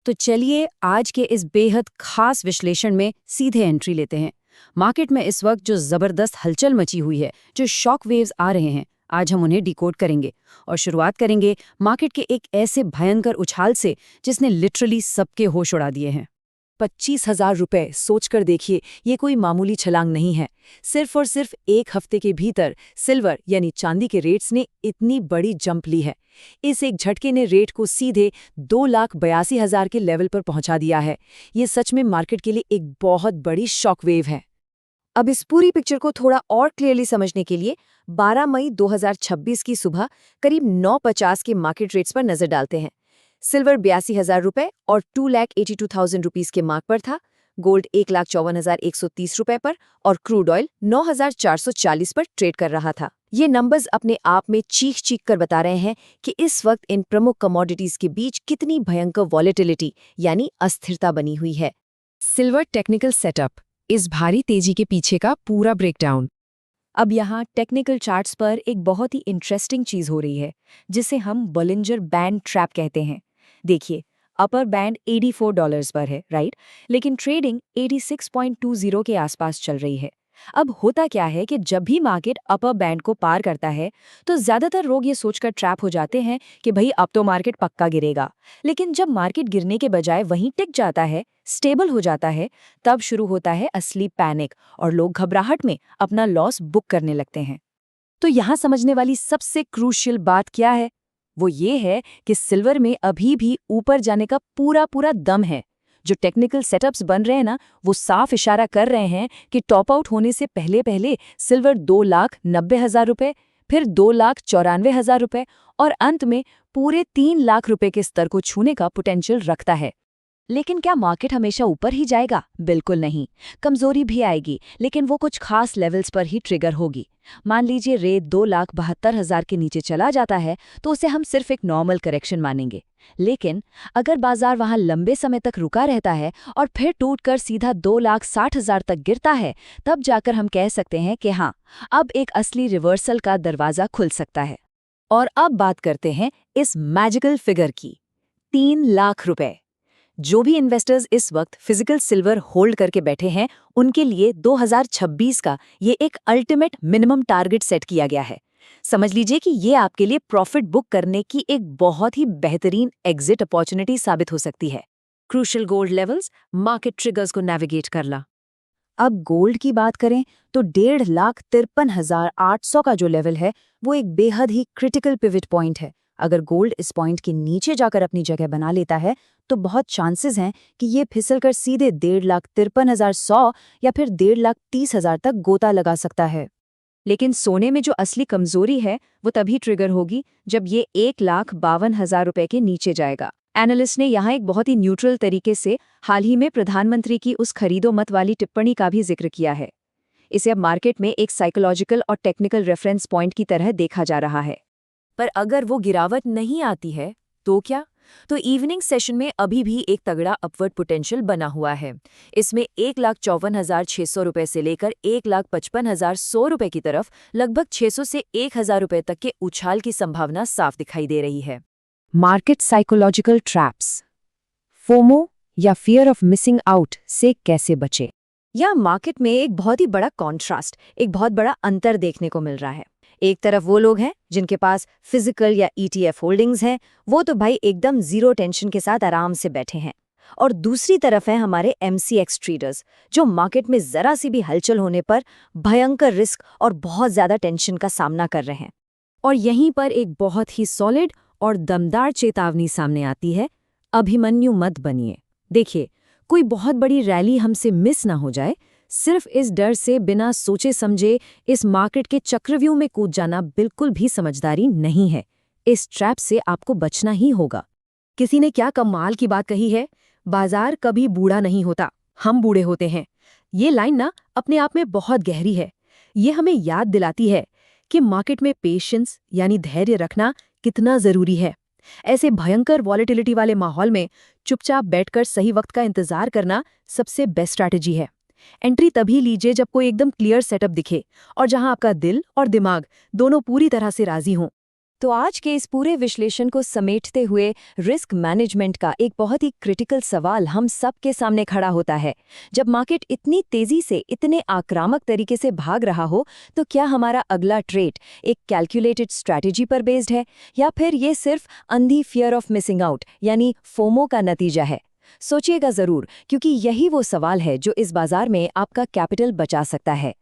तो चलिए आज के इस बेहद खास विश्लेषण में सीधे एंट्री लेते हैं। मार्केट में इस वक्त जो जबरदस्त हलचल मची हुई है, जो शॉक वेव्स आ रहे हैं, आज हम उन्हें डिकोड करेंगे और शुरुआत करेंगे मार्केट के एक ऐसे भयंकर उछाल से जिसने लिटरली सबके होश उड़ा दिए हैं। 25,000 रुपए, सोचकर देखिए, ये कोई मामूली छलांग नहीं है। सिर्फ और सिर्फ एक हफ्ते के भीतर सिल्वर यानी चांदी के रेट्स ने इतनी बड़ी जंप ली है। इस एक झटके ने रेट को सीधे 2,82,000 के लेवल पर पहुंचा दिया है। ये सच में मार्केट के लिए एक बहुत बड़ी शॉक वेव है। अब इस पूरी पिक्चर को थोड़ा और क्लियरली समझने के लिए 12 मई 2026 की सुबह करीब 9:50 के मार्केट रेट्स पर नजर डालते हैं। सिल्वर 82,000 रुपए और 2,82,000 रुपीस के मार्क पर था। गोल्ड 1,54,130 रुपए पर और क्रूड ऑयल 9,440 पर ट्रेड कर रहा था। ये नंबर्स अपने आप में चीख चीख कर बता रहे हैं कि इस वक्त इन प्रमुख कमोडिटीज के बीच कितनी भयंकर वॉलेटिलिटी यानी अस्थिरता बनी हुई है। सिल्वर टेक्निकल सेटअप, इस भारी तेजी के पीछे का पूरा ब्रेकडाउन। अब यहाँ टेक्निकल चार्ट्स पर एक बहुत ही इंटरेस्टिंग चीज हो रही है, जिसे हम बोलिंजर बैंड ट्रैप कहते हैं। देखिए, अपर बैंड $84 पर है, राइट, लेकिन ट्रेडिंग 86.20 के आसपास चल रही है। अब होता क्या है कि जब भी मार्केट अपर बैंड को पार करता है तो ज्यादातर लोग ये सोचकर ट्रैप हो जाते हैं कि भाई अब तो मार्केट पक्का गिरेगा। लेकिन जब मार्केट गिरने के बजाय वहीं टिक जाता है, स्टेबल हो जाता है, तब शुरू होता है असली पैनिक और लोग घबराहट में अपना लॉस बुक करने लगते हैं। तो यहाँ समझने वाली सबसे क्रूशियल बात क्या है? वो ये है कि सिल्वर में अभी भी ऊपर जाने का पूरा पूरा दम है। जो टेक्निकल सेटअप्स बन रहे हैं ना, वो साफ इशारा कर रहे हैं कि टॉप आउट होने से पहले पहले सिल्वर 2,90,000 रुपए, फिर 2,94,000 रुपए और अंत में पूरे 3 लाख रुपए के स्तर को छूने का पोटेंशियल रखता है। लेकिन क्या मार्केट हमेशा ऊपर ही जाएगा? बिल्कुल नहीं। कमजोरी भी आएगी, लेकिन वो कुछ खास लेवल्स पर ही ट्रिगर होगी। मान लीजिए रेट 2,72,000 के नीचे चला जाता है तो उसे हम सिर्फ एक नॉर्मल करेक्शन मानेंगे। लेकिन अगर बाजार वहां लंबे समय तक रुका रहता है और फिर टूटकर सीधा 2,60,000 तक गिरता है, तब जाकर हम कह सकते हैं कि हाँ, अब एक असली रिवर्सल का दरवाजा खुल सकता है। और अब बात करते हैं इस मैजिकल फिगर की, 3 लाख रुपए। जो भी इन्वेस्टर्स इस वक्त फिजिकल सिल्वर होल्ड करके बैठे हैं, उनके लिए 2026 का ये एक अल्टीमेट मिनिमम टारगेट सेट किया गया है। समझ लीजिए कि ये आपके लिए प्रॉफिट बुक करने की एक बहुत ही बेहतरीन एग्जिट अपॉर्चुनिटी साबित हो सकती है। Crucial gold levels, market triggers को नेविगेट करना। अब गोल्ड की बात करें तो 1,53,800 का जो लेवल है, वो एक बेहद ही क्रिटिकल पिवट पॉइंट है। अगर गोल्ड इस पॉइंट के नीचे जाकर अपनी जगह बना लेता है तो बहुत चांसेस हैं कि ये फिसलकर सीधे 1,53,100 या फिर 1,30,000 तक गोता लगा सकता है। लेकिन सोने में जो असली कमजोरी है वो तभी ट्रिगर होगी जब ये 1,52,000 रुपए के नीचे जाएगा। एनालिस्ट ने यहाँ एक बहुत ही न्यूट्रल तरीके से हाल ही में प्रधानमंत्री की उस खरीदो मत वाली टिप्पणी का भी जिक्र किया है। इसे अब मार्केट में एक साइकोलॉजिकल और टेक्निकल रेफरेंस पॉइंट की तरह देखा जा रहा है। पर अगर वो गिरावट नहीं आती है तो क्या? तो इवनिंग सेशन में अभी भी एक तगड़ा अपवर्ड पोटेंशियल बना हुआ है। इसमें 1,54,600 रुपए से लेकर 1,55,100 रुपए की तरफ लगभग 600 से 1,000 रुपए तक के उछाल की संभावना साफ दिखाई दे रही है। मार्केट साइकोलॉजिकल ट्रैप्स, फोमो या फियर ऑफ मिसिंग आउट से कैसे बचे? यह मार्केट में एक बहुत ही बड़ा कॉन्ट्रास्ट, एक बहुत बड़ा अंतर देखने को मिल रहा है। एक तरफ वो लोग हैं जिनके पास फिजिकल या ETF होल्डिंग्स हैं, वो तो भाई एकदम जीरो टेंशन के साथ आराम से बैठे हैं। और दूसरी तरफ है हमारे MCX ट्रेडर्स, जो मार्केट में जरा सी भी हलचल होने पर भयंकर रिस्क और बहुत ज्यादा टेंशन का सामना कर रहे हैं। और यहीं पर एक बहुत ही सॉलिड और दमदार चेतावनी सामने आती है, अभिमन्यु मत बनिए। देखिए, कोई बहुत बड़ी रैली हमसे मिस ना हो जाए, सिर्फ इस डर से बिना सोचे समझे इस मार्केट के चक्रव्यूह में कूद जाना बिल्कुल भी समझदारी नहीं है। इस ट्रैप से आपको बचना ही होगा। किसी ने क्या कमाल की बात कही है, बाजार कभी बूढ़ा नहीं होता, हम बूढ़े होते हैं। ये लाइन ना अपने आप में बहुत गहरी है। ये हमें याद दिलाती है कि मार्केट में पेशेंस यानी धैर्य रखना कितना जरूरी है। ऐसे भयंकर वॉलेटिलिटी वाले माहौल में चुपचाप बैठकर सही वक्त का इंतजार करना सबसे बेस्ट स्ट्रैटेजी है। एंट्री तभी लीजिए जब कोई एकदम क्लियर सेटअप दिखे और जहां आपका दिल और दिमाग दोनों पूरी तरह से राजी हों। तो आज के इस पूरे विश्लेषण को समेटते हुए रिस्क मैनेजमेंट का एक बहुत ही क्रिटिकल सवाल हम सब के सामने खड़ा होता है। जब मार्केट इतनी तेजी से इतने आक्रामक तरीके से भाग रहा हो, तो क्या हमारा अगला ट्रेड एक कैलकुलेटेड स्ट्रैटेजी पर बेस्ड है या फिर ये सिर्फ अंधी फियर ऑफ मिसिंग आउट यानी फोमो का नतीजा है? सोचिएगा ज़रूर, क्योंकि यही वो सवाल है जो इस बाजार में आपका कैपिटल बचा सकता है।